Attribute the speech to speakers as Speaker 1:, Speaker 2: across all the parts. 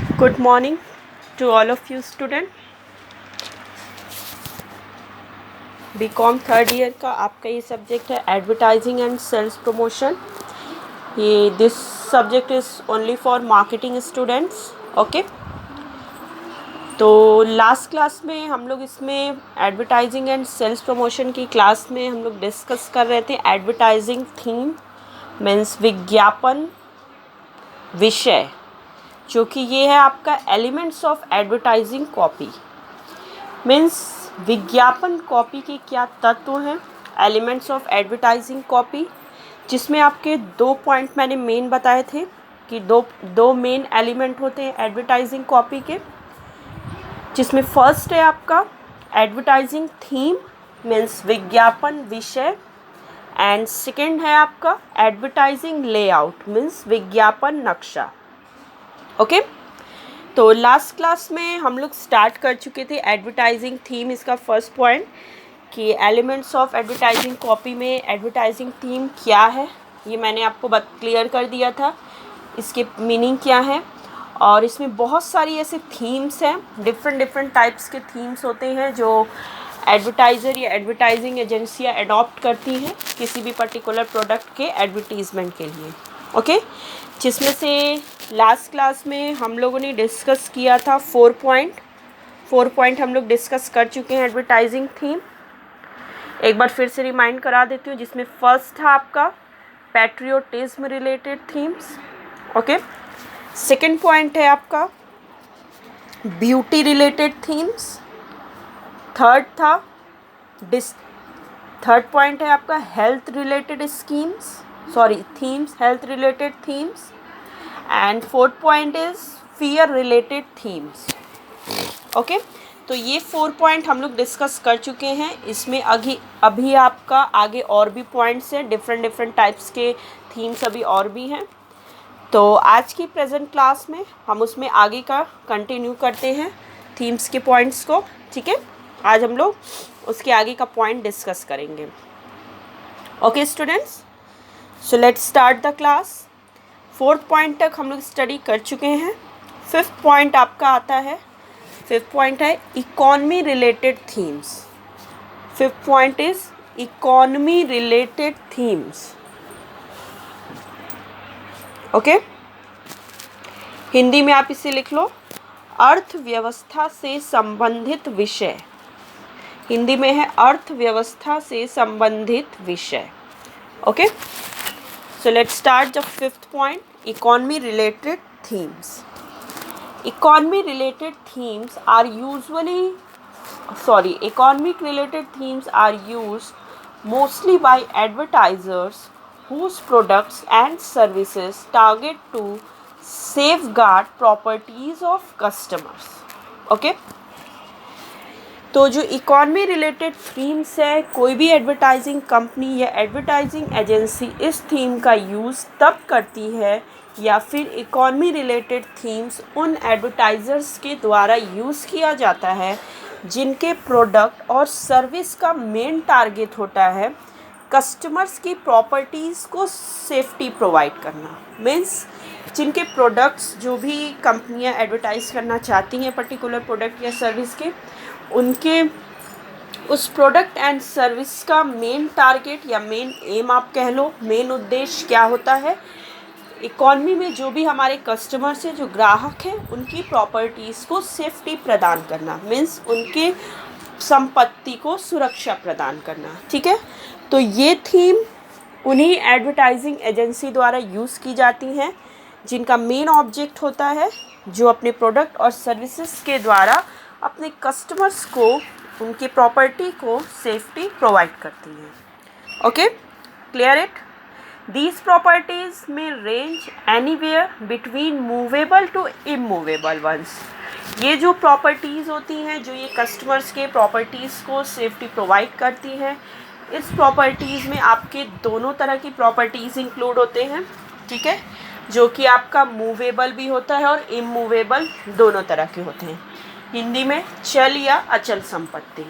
Speaker 1: Good morning to all of you student. BCom third year का आपका ये subject है एडवर्टाइजिंग एंड सेल्स प्रमोशन. ये this subject is only for marketing students. Okay, तो last class में हम लोग इसमें एडवर्टाइजिंग एंड सेल्स प्रमोशन की क्लास में हम लोग डिस्कस कर रहे थे. एडवर्टाइजिंग थीम मीन्स विज्ञापन विषय, जो कि ये है आपका elements of advertising copy. Means विज्ञापन कॉपी के क्या तत्व हैं, एलिमेंट्स ऑफ एडवर्टाइजिंग कॉपी, जिसमें आपके 2 पॉइंट मैंने मेन बताए थे कि दो मेन एलिमेंट होते हैं एडवर्टाइजिंग कॉपी के, जिसमें फर्स्ट है आपका एडवर्टाइजिंग थीम मीन्स विज्ञापन विषय, एंड सेकेंड है आपका एडवर्टाइजिंग लेआउट मीन्स विज्ञापन नक्शा. ओके, तो लास्ट क्लास में हम लोग स्टार्ट कर चुके थे एडवर्टाइजिंग थीम. इसका फर्स्ट पॉइंट कि एलिमेंट्स ऑफ एडवर्टाइजिंग कॉपी में एडवर्टाइजिंग थीम क्या है, ये मैंने आपको क्लियर कर दिया था. इसके मीनिंग क्या है, और इसमें बहुत सारी ऐसे थीम्स हैं, डिफरेंट टाइप्स के थीम्स होते हैं जो एडवर्टाइज़र या एडवर्टाइजिंग एजेंसियाँ अडॉप्ट करती हैं किसी भी पर्टिकुलर प्रोडक्ट के एडवर्टीज़मेंट के लिए. ओके, जिसमें से लास्ट क्लास में हम लोगों ने डिस्कस किया था 4 पॉइंट हम लोग डिस्कस कर चुके हैं एडवर्टाइजिंग थीम. एक बार फिर से रिमाइंड करा देती हूँ, जिसमें फर्स्ट था आपका patriotism related themes. Okay, second point है आपका beauty related themes. Third point है आपका health related themes, health related themes. And fourth point is fear related themes. Okay, तो ये 4 पॉइंट हम लोग डिस्कस कर चुके हैं. इसमें अभी आपका आगे और भी पॉइंट्स हैं, डिफरेंट टाइप्स के थीम्स अभी और भी हैं. तो आज की प्रेजेंट क्लास में हम उसमें आगे का कंटिन्यू करते हैं थीम्स के पॉइंट्स को. ठीक है, आज हम लोग उसके आगे का पॉइंट डिस्कस करेंगे. Okay students, so let's start the class. 4th point तक हम लोग स्टडी कर चुके हैं. 5th पॉइंट आपका आता है, 5th पॉइंट है economy related themes. 5th point is economy related themes. Okay, Hindi में आप इसे लिख लो अर्थव्यवस्था से संबंधित विषय. हिंदी में है अर्थव्यवस्था से संबंधित विषय. Okay, so let's start the 5th point, economy related themes. Economic related themes are used mostly by advertisers whose products and services target to safeguard properties of customers. Okay, तो जो इकॉनमी रिलेटेड थीम्स है, कोई भी advertising company या advertising agency इस theme का use तब करती है, या फिर इकॉनमी रिलेटेड थीम्स उन एडवर्टाइज़र्स के द्वारा यूज़ किया जाता है जिनके प्रोडक्ट और सर्विस का मेन टारगेट होता है कस्टमर्स की प्रॉपर्टीज़ को सेफ्टी प्रोवाइड करना. मीन्स जिनके प्रोडक्ट्स जो भी कंपनियां एडवर्टाइज़ करना चाहती हैं पर्टिकुलर प्रोडक्ट या सर्विस के, उनके उस प्रोडक्ट एंड सर्विस का मेन टारगेट या मेन एम आप कह लो, मेन उद्देश्य क्या होता है, इकॉनमी में जो भी हमारे कस्टमर्स हैं, जो ग्राहक हैं, उनकी प्रॉपर्टीज़ को सेफ्टी प्रदान करना. मीन्स उनके संपत्ति को सुरक्षा प्रदान करना. ठीक है, तो ये थीम उन्हीं एडवर्टाइजिंग एजेंसी द्वारा यूज़ की जाती हैं जिनका मेन ऑब्जेक्ट होता है जो अपने प्रोडक्ट और सर्विसेज के द्वारा अपने कस्टमर्स को उनकी प्रॉपर्टी को सेफ्टी प्रोवाइड करती हैं. Okay, clear it. These properties में range anywhere between movable to immovable ones. ये जो प्रॉपर्टीज़ होती हैं, जो ये कस्टमर्स के प्रॉपर्टीज़ को सेफ्टी प्रोवाइड करती हैं, इस प्रॉपर्टीज़ में आपके दोनों तरह की प्रॉपर्टीज़ इंक्लूड होते हैं. ठीक है, जो कि आपका मूवेबल भी होता है और इमूवेबल दोनों तरह के होते हैं. हिंदी में चल या अचल संपत्ति.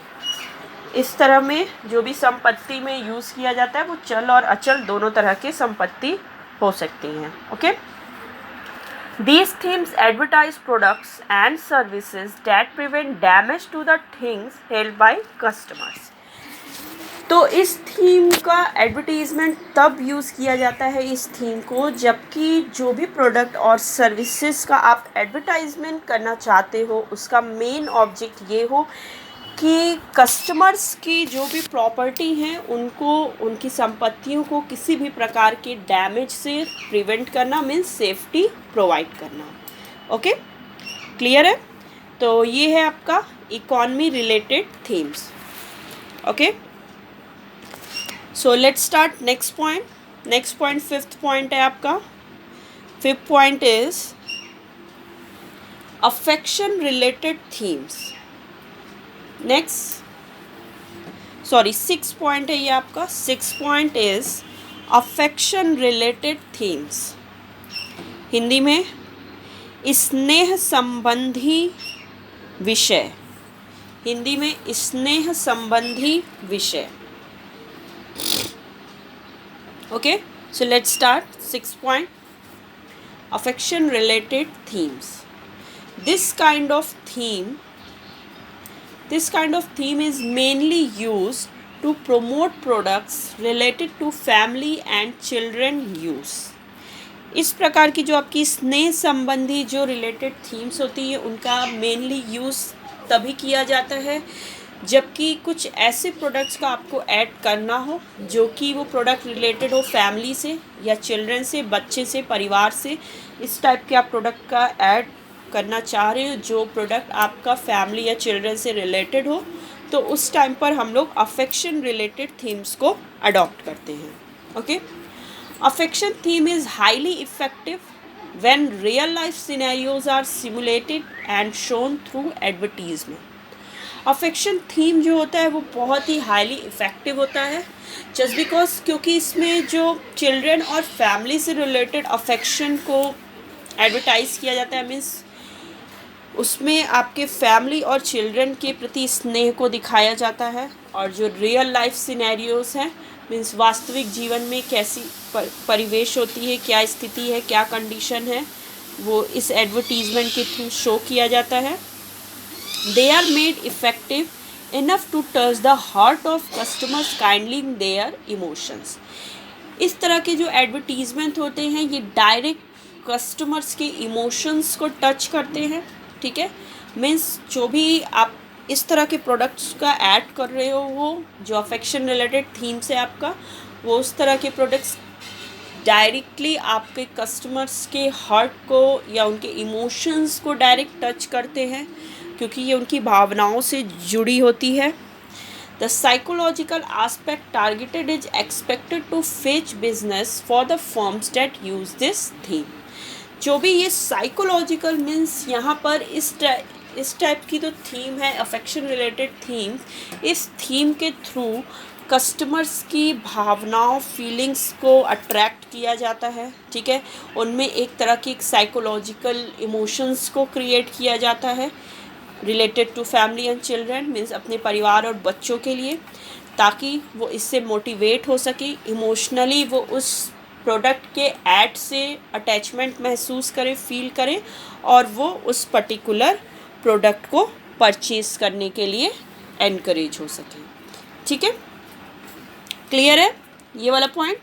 Speaker 1: इस तरह में जो भी संपत्ति में यूज़ किया जाता है वो चल और अचल दोनों तरह की संपत्ति हो सकती हैं. Okay, These themes advertise products and services that prevent damage to the things held by customers. तो इस थीम का एडवर्टीज़मेंट तब यूज़ किया जाता है इस थीम को जबकि जो भी प्रोडक्ट और सर्विसेज का आप एडवर्टाइजमेंट करना चाहते हो उसका मेन ऑब्जेक्ट ये हो कि कस्टमर्स की जो भी प्रॉपर्टी हैं उनको उनकी संपत्तियों को किसी भी प्रकार के डैमेज से प्रिवेंट करना मीन्स सेफ्टी प्रोवाइड करना. ओके, क्लियर है? तो ये है आपका economy related themes. Okay, so let's start next point. Fifth point है आपका. Fifth point is affection related themes. Six point है ये आपका. Six point is affection related themes. Hindi में स्नेह संबंधी विषय. हिंदी में स्नेह संबंधी विषय. Okay, so let's start. 6th point, affection related themes. This kind of theme is mainly used to promote products related to family and children use. इस प्रकार की जो आपकी स्नेह संबंधी जो रिलेटेड थीम्स होती है उनका मेनली यूज़ तभी किया जाता है जबकि कुछ ऐसे प्रोडक्ट्स का आपको ऐड करना हो जो कि वो प्रोडक्ट रिलेटेड हो फैमिली से या चिल्ड्रन से, बच्चे से, परिवार से. इस टाइप के आप प्रोडक्ट का ऐड करना चाह रहे हो जो प्रोडक्ट आपका फैमिली या चिल्ड्रन से रिलेटेड हो, तो उस टाइम पर हम लोग अफेक्शन रिलेटेड थीम्स को अडॉप्ट करते हैं. Okay, affection theme is highly effective when real life scenarios are simulated and shown through advertisement. Affection theme जो होता है वो बहुत ही हाईली इफ़ेक्टिव होता है जस्ट बिकॉज क्योंकि इसमें जो चिल्ड्रन और फैमिली से रिलेटेड अफेक्शन को एडवर्टाइज़ किया जाता है. मीन्स उसमें आपके फैमिली और चिल्ड्रन के प्रति स्नेह को दिखाया जाता है और जो रियल लाइफ सिनेरियोज हैं मीन्स वास्तविक जीवन में कैसी परिवेश होती है, क्या स्थिति है, क्या कंडीशन है, वो इस एडवर्टीज़मेंट के थ्रू शो किया जाता है. They are made effective enough to touch the heart of customers, kindling their emotions. इस तरह के जो एडवर्टीज़मेंट होते हैं ये डायरेक्ट कस्टमर्स के इमोशंस को टच करते हैं. ठीक है, मीन्स जो भी आप इस तरह के प्रोडक्ट्स का ऐड कर रहे हो वो जो अफेक्शन रिलेटेड थीम्स है आपका वो उस तरह के प्रोडक्ट्स डायरेक्टली आपके कस्टमर्स के हार्ट को या उनके इमोशंस को डायरेक्ट टच करते हैं क्योंकि ये उनकी भावनाओं से जुड़ी होती है. The psychological aspect targeted is expected to fetch business for the firms that use this theme. जो भी ये साइकोलॉजिकल मीन्स यहाँ पर इस टाइप की तो थीम है अफेक्शन रिलेटेड थीम. इस थीम के थ्रू कस्टमर्स की भावनाओं फीलिंग्स को अट्रैक्ट किया जाता है. ठीक है, उनमें एक तरह की साइकोलॉजिकल इमोशंस को क्रिएट किया जाता है related to family and children means अपने परिवार और बच्चों के लिए, ताकि वो इससे मोटिवेट हो सके इमोशनली, वो उस प्रोडक्ट के ऐड से अटैचमेंट महसूस करें, फील करें और वो उस पर्टिकुलर प्रोडक्ट को परचेज़ करने के लिए एनकरेज हो सके. ठीक है, क्लियर है ये वाला point.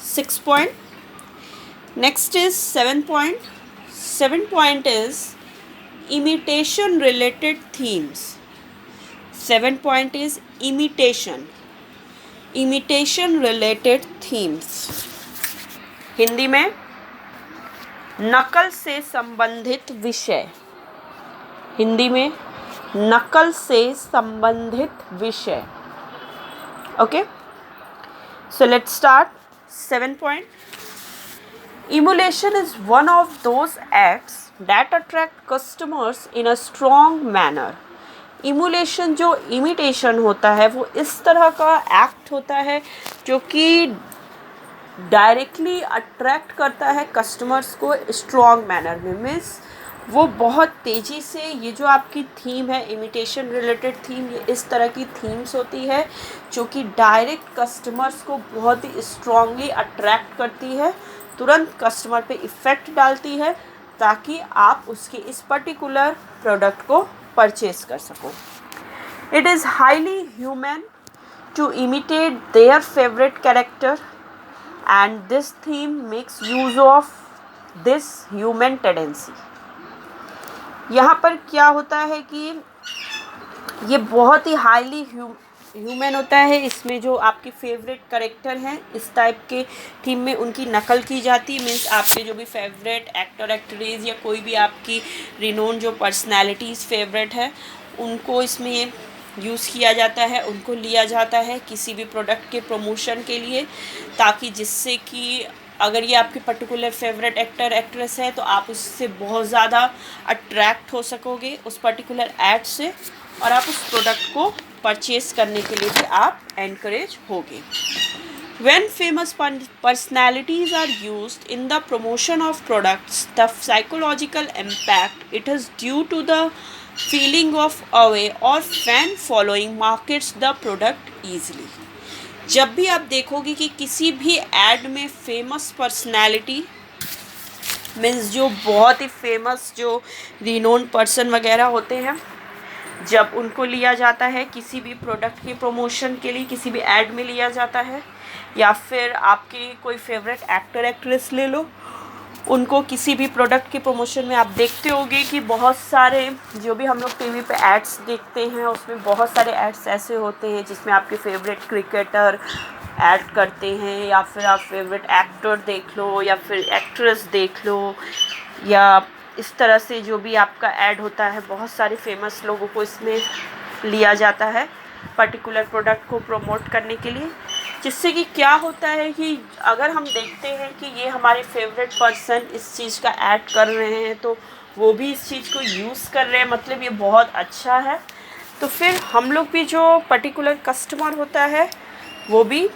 Speaker 1: 6 point. Next is 7 point. 7 point is imitation related themes. 7 point is imitation related themes. Hindi में नकल से संबंधित विषय. हिंदी में नकल से संबंधित विषय. Okay, so let's start. 7 point. Emulation is one of those acts that attract customers in a strong manner. Emulation जो imitation होता है वो इस तरह का एक्ट होता है जो कि डायरेक्टली अट्रैक्ट करता है कस्टमर्स को स्ट्रॉन्ग मैनर में. मीन्स वो बहुत तेज़ी से ये जो आपकी थीम है इमिटेशन रिलेटेड थीम, ये इस तरह की थीम्स होती है जो कि डायरेक्ट कस्टमर्स को बहुत ही स्ट्रॉन्गली अट्रैक्ट करती है, तुरंत कस्टमर पे इफ़ेक्ट डालती है ताकि आप उसके इस पर्टिकुलर प्रोडक्ट को परचेज कर सको। It is highly human to imitate their favourite character and this theme makes use of this human tendency. यहाँ पर क्या होता है कि ये बहुत ही हाईली ह्यूमन होता है। इसमें जो आपके फेवरेट कैरेक्टर हैं इस टाइप के थीम में उनकी नकल की जाती है। मीन्स आपके जो भी फेवरेट एक्टर एक्ट्रेस या कोई भी आपकी रिनोन जो पर्सनालिटीज़ फेवरेट है उनको इसमें यूज़ किया जाता है, उनको लिया जाता है किसी भी प्रोडक्ट के प्रमोशन के लिए, ताकि जिससे कि अगर ये आपके पर्टिकुलर फेवरेट एक्टर एक्ट्रेस है तो आप उससे बहुत ज़्यादा अट्रैक्ट हो सकोगे उस पर्टिकुलर ऐड से, और आप उस प्रोडक्ट को परचेज करने के लिए भी आप एनकरेज होगे। When famous personalities are used in the promotion of products, the psychological impact it is due to the feeling of awe or fan following markets the product easily। जब भी आप देखोगे कि किसी भी एड में फेमस पर्सनैलिटी मीन्स जो बहुत ही फेमस जो रिनोन पर्सन वगैरह होते हैं, जब उनको लिया जाता है किसी भी प्रोडक्ट के प्रमोशन के लिए, किसी भी ऐड में लिया जाता है, या फिर आपके कोई फेवरेट एक्टर एक्ट्रेस ले लो, उनको किसी भी प्रोडक्ट के प्रमोशन में आप देखते होंगे कि बहुत सारे जो भी हम लोग टीवी पे एड्स देखते हैं उसमें बहुत सारे एड्स ऐसे होते हैं जिसमें आपके फेवरेट क्रिकेटर ऐड करते हैं, या फिर आप फेवरेट एक्टर देख लो या फिर एक्ट्रेस देख लो, या इस तरह से जो भी आपका ऐड होता है बहुत सारे फेमस लोगों को इसमें लिया जाता है पर्टिकुलर प्रोडक्ट को प्रमोट करने के लिए। जिससे कि क्या होता है कि अगर हम देखते हैं कि ये हमारे फेवरेट पर्सन इस चीज़ का ऐड कर रहे हैं तो वो भी इस चीज़ को यूज़ कर रहे हैं, मतलब ये बहुत अच्छा है, तो फिर हम लोग भी जो पर्टिकुलर कस्टमर होता है वो भी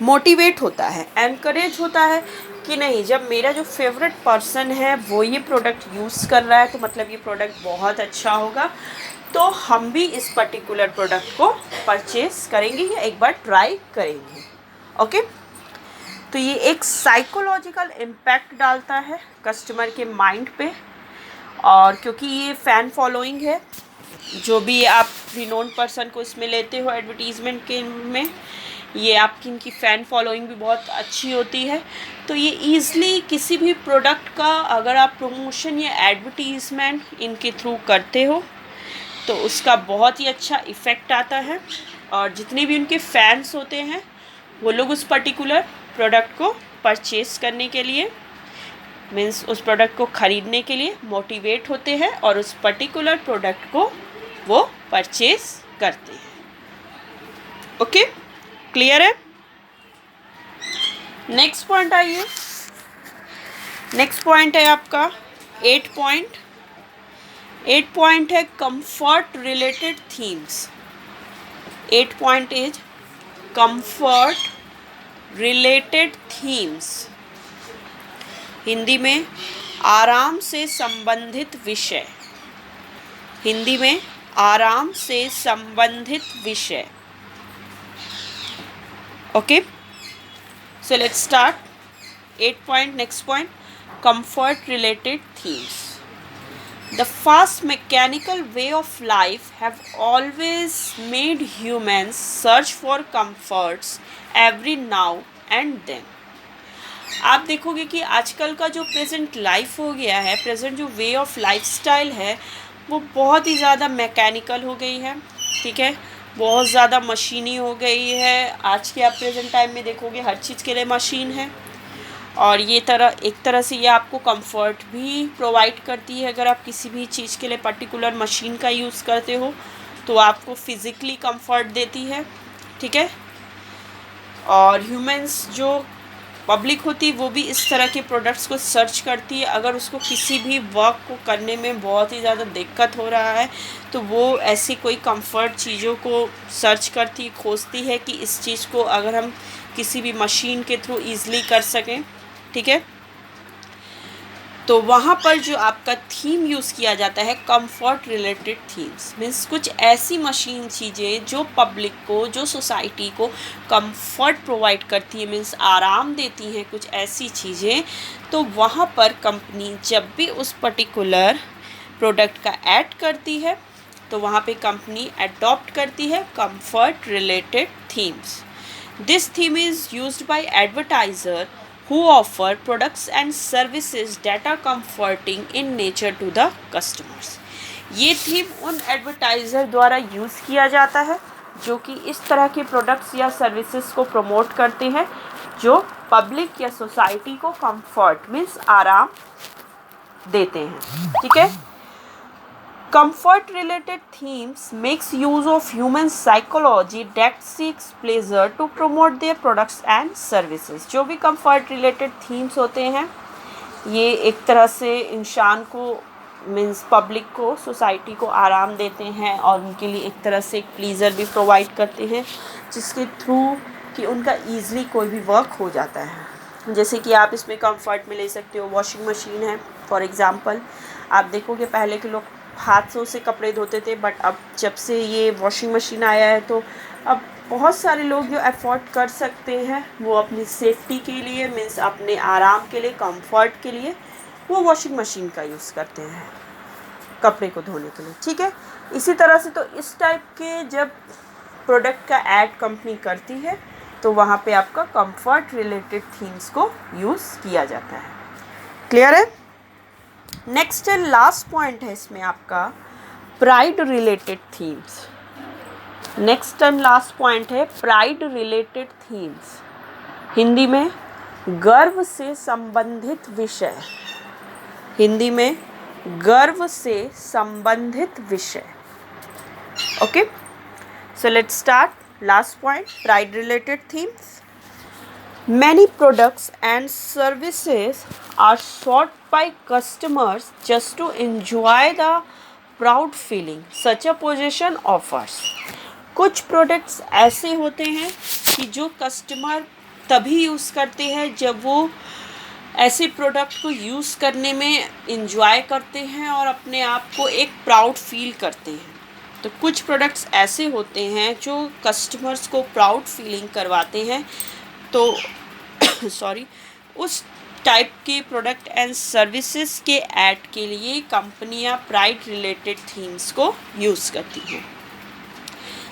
Speaker 1: मोटिवेट होता है, एनकरेज होता है कि नहीं, जब मेरा जो फेवरेट पर्सन है वो ये प्रोडक्ट यूज़ कर रहा है तो मतलब ये प्रोडक्ट बहुत अच्छा होगा, तो हम भी इस पर्टिकुलर प्रोडक्ट को परचेज करेंगे या एक बार ट्राई करेंगे। ओके, तो ये एक साइकोलॉजिकल इम्पैक्ट डालता है कस्टमर के माइंड पे, और क्योंकि ये फ़ैन फॉलोइंग है, जो भी आप रिनोन पर्सन को इसमें लेते हो एडवर्टीज़मेंट के में, ये आपकी इनकी फ़ैन फॉलोइंग भी बहुत अच्छी होती है, तो ये ईज़िली किसी भी प्रोडक्ट का अगर आप प्रमोशन या एडवर्टीज़मेंट इनके थ्रू करते हो तो उसका बहुत ही अच्छा इफ़ेक्ट आता है, और जितने भी उनके फैंस होते हैं वो लोग उस पर्टिकुलर प्रोडक्ट को परचेज़ करने के लिए मीन्स उस प्रोडक्ट को ख़रीदने के लिए मोटिवेट होते हैं और उस पर्टिकुलर प्रोडक्ट को वो परचेज़ करते हैं। ओके, क्लियर है? नेक्स्ट पॉइंट आइए। नेक्स्ट पॉइंट है आपका 8 पॉइंट। 8 पॉइंट है comfort related themes. 8 point is comfort related themes. Hindi में आराम से संबंधित विषय। हिंदी में आराम से संबंधित विषय। Okay, so let's start 8 point. Next point, comfort related themes. The fast mechanical way of life have always made humans search for comforts every now and then. आप देखोगे कि आजकल का जो प्रेजेंट लाइफ हो गया है, प्रेजेंट जो वे ऑफ लाइफस्टाइल है वो बहुत ही ज़्यादा मैकेनिकल हो गई है, ठीक है, बहुत ज़्यादा मशीनी हो गई है। आज के आप प्रेजेंट टाइम में देखोगे हर चीज़ के लिए मशीन है, और ये एक तरह से ये आपको कंफर्ट भी प्रोवाइड करती है। अगर आप किसी भी चीज़ के लिए पर्टिकुलर मशीन का यूज़ करते हो तो आपको फिज़िकली कंफर्ट देती है, ठीक है। और ह्यूमंस जो पब्लिक होती है वो भी इस तरह के प्रोडक्ट्स को सर्च करती है। अगर उसको किसी भी वर्क को करने में बहुत ही ज़्यादा दिक्कत हो रहा है तो वो ऐसी कोई कंफर्ट चीज़ों को सर्च करती, खोजती है कि इस चीज़ को अगर हम किसी भी मशीन के थ्रू ईज़िली कर सकें, ठीक है। तो वहाँ पर जो आपका थीम यूज़ किया जाता है कंफर्ट रिलेटेड थीम्स, मीन्स कुछ ऐसी मशीन चीज़ें जो पब्लिक को, जो सोसाइटी को कंफर्ट प्रोवाइड करती है, मीन्स आराम देती हैं, कुछ ऐसी चीज़ें। तो वहाँ पर कंपनी जब भी उस पर्टिकुलर प्रोडक्ट का ऐड करती है तो वहाँ पे कंपनी अडॉप्ट करती है comfort related themes. This theme is used by advertiser who offer products and services that are comforting in nature to the customers। ये थीम उन एडवर्टाइज़र द्वारा यूज़ किया जाता है जो कि इस तरह के प्रोडक्ट्स या सर्विसेज को प्रमोट करते हैं जो पब्लिक या सोसाइटी को कंफर्ट मीन्स आराम देते हैं। ठीक है। Comfort related themes makes use of human psychology that seeks pleasure to promote their products and services। जो भी comfort related themes होते हैं ये एक तरह से इंसान को मीन्स पब्लिक को, सोसाइटी को आराम देते हैं और उनके लिए एक तरह से एक प्लीज़र भी प्रोवाइड करते हैं जिसके थ्रू कि उनका ईज़िली कोई भी वर्क हो जाता है। जैसे कि आप इसमें कंफर्ट में ले सकते हो वॉशिंग मशीन है फॉर एग्ज़ाम्पल। आप देखोगे पहले के लोग हाथों से कपड़े धोते थे, बट अब जब से ये वॉशिंग मशीन आया है तो अब बहुत सारे लोग जो अफोर्ड कर सकते हैं वो अपनी सेफ्टी के लिए मीन्स अपने आराम के लिए, कंफर्ट के लिए वो वॉशिंग मशीन का यूज़ करते हैं कपड़े को धोने के लिए। ठीक है। इसी तरह से तो इस टाइप के जब प्रोडक्ट का ऐड कंपनी करती है तो वहाँ पे आपका कंफर्ट रिलेटेड थीम्स को यूज़ किया जाता है। क्लियर है। नेक्स्ट एंड लास्ट पॉइंट है इसमें आपका pride related themes. Next and last point है प्राइड रिलेटेड थीम्स। हिंदी में गर्व से संबंधित विषय। हिंदी में गर्व से संबंधित विषय। Okay, so let's start. Last point pride related themes. Many products and services are sought by customers just to enjoy the proud feeling such a possession offers। कुछ प्रोडक्ट्स ऐसे होते हैं कि जो कस्टमर तभी यूज़ करते हैं जब वो ऐसे प्रोडक्ट को यूज़ करने में इंजॉय करते हैं और अपने आप को एक प्राउड फील करते हैं। तो कुछ प्रोडक्ट्स ऐसे होते हैं जो कस्टमर्स को प्राउड फीलिंग करवाते हैं। तो सॉरी उस टाइप के प्रोडक्ट एंड सर्विसेज के ऐड के लिए कंपनियां प्राइड रिलेटेड थीम्स को यूज़ करती हैं।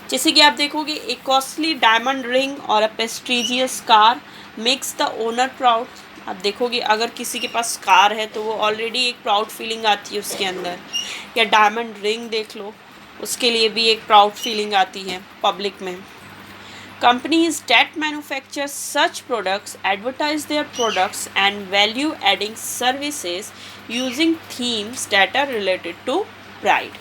Speaker 1: जैसे कि आप देखोगे एक कॉस्टली डायमंड रिंग और a prestigious car makes the owner proud. आप देखोगे अगर किसी के पास कार है तो वो ऑलरेडी एक प्राउड फीलिंग आती है उसके अंदर। या डायमंड रिंग देख लो, उसके लिए भी एक प्राउड फीलिंग आती है पब्लिक में। Companies that manufacture such products advertise their products and value-adding services using themes that are related to pride।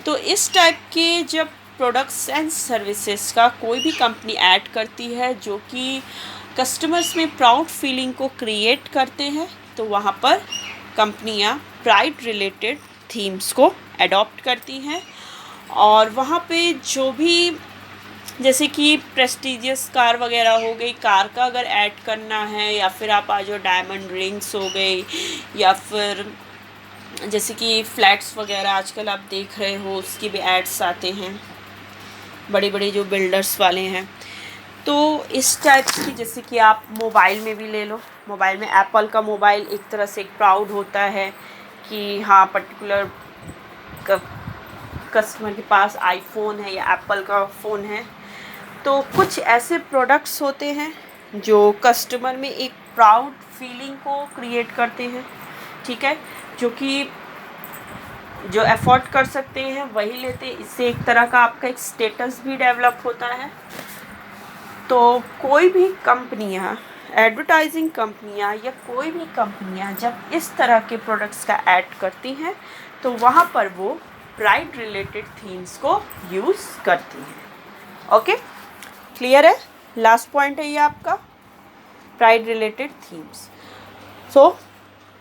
Speaker 1: तो इस टाइप के जब प्रोडक्ट्स एंड सर्विसेज का कोई भी कंपनी ऐड करती है जो कि कस्टमर्स में प्राउड फीलिंग को क्रिएट करते हैं तो वहाँ पर कंपनियाँ प्राइड रिलेटेड थीम्स को अडॉप्ट करती हैं। और वहाँ पे जो भी जैसे कि प्रेस्टीजियस कार वगैरह हो गई, कार का अगर ऐड करना है, या फिर आप आ जाओ डायमंड रिंग्स हो गई, या फिर जैसे कि फ्लैट्स वगैरह आजकल आप देख रहे हो उसकी भी एड्स आते हैं, बड़े बड़े जो बिल्डर्स वाले हैं। तो इस टाइप की जैसे कि आप मोबाइल में भी ले लो, मोबाइल में एप्पल का मोबाइल एक तरह से एक प्राउड होता है कि हाँ पर्टिकुलर कस्टमर के पास आईफोन है या एप्पल का फ़ोन है। तो कुछ ऐसे प्रोडक्ट्स होते हैं जो कस्टमर में एक प्राउड फीलिंग को क्रिएट करते हैं। ठीक है, जो कि जो एफोर्ड कर सकते हैं वही लेते हैं। इससे एक तरह का आपका एक स्टेटस भी डेवलप होता है। तो कोई भी कंपनियां, एडवर्टाइजिंग कंपनियां या कोई भी कंपनियां जब इस तरह के प्रोडक्ट्स का ऐड करती हैं तो वहाँ पर वो प्राइड रिलेटेड थीम्स को यूज़ करती हैं। ओके, क्लियर है। लास्ट पॉइंट है ये आपका pride related themes. So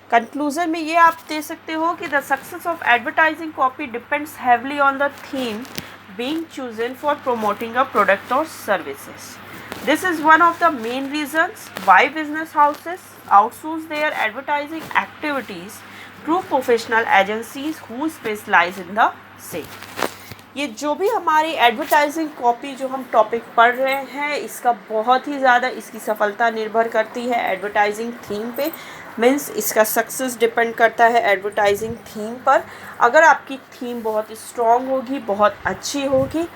Speaker 1: conclusion में ये आप दे सकते हो कि the success of advertising copy depends heavily on the theme being chosen for promoting a product or services। This is one of the main reasons why business houses outsource their advertising activities through professional agencies who specialise in the same. ये जो भी हमारी advertising copy जो हम topic पढ़ रहे हैं, इसका बहुत ही ज़्यादा इसकी सफलता निर्भर करती है एडवर्टाइजिंग थीम पे। मीन्स इसका सक्सेस डिपेंड करता है एडवर्टाइजिंग थीम पर। अगर आपकी थीम बहुत स्ट्रॉन्ग होगी, बहुत अच्छी होगी,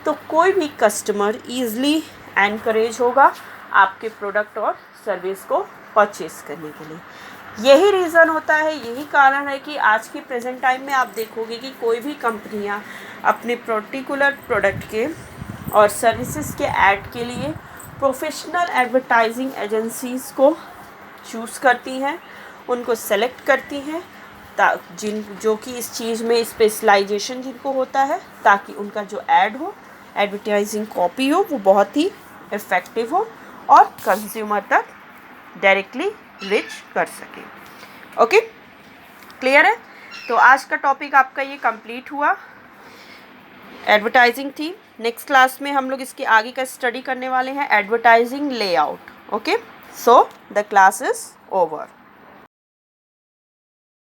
Speaker 1: तो कोई भी कस्टमर ईज़िली एनकरेज होगा आपके प्रोडक्ट और सर्विस को परचेस करने के लिए। यही रीज़न होता है, यही कारण है कि आज की प्रेजेंट टाइम में आप देखोगे कि कोई भी कंपनियां अपने पर्टिकुलर प्रोडक्ट के और सर्विसेज के ऐड के लिए प्रोफेशनल एडवर्टाइजिंग एजेंसीज़ को चूज़ करती हैं, उनको सेलेक्ट करती हैं, जो कि इस चीज़ में स्पेशलाइजेशन जिनको होता है, ताकि उनका जो ऐड हो, एडवर्टाइजिंग कॉपी हो, वो बहुत ही इफ़ेक्टिव हो और कंज्यूमर तक डायरेक्टली रीच कर सके। ओके, क्लियर है? तो आज का टॉपिक आपका ये कंप्लीट हुआ, एडवर्टाइजिंग थी। नेक्स्ट क्लास में हम लोग इसके आगे का स्टडी करने वाले हैं, advertising layout. Okay, so the class is over.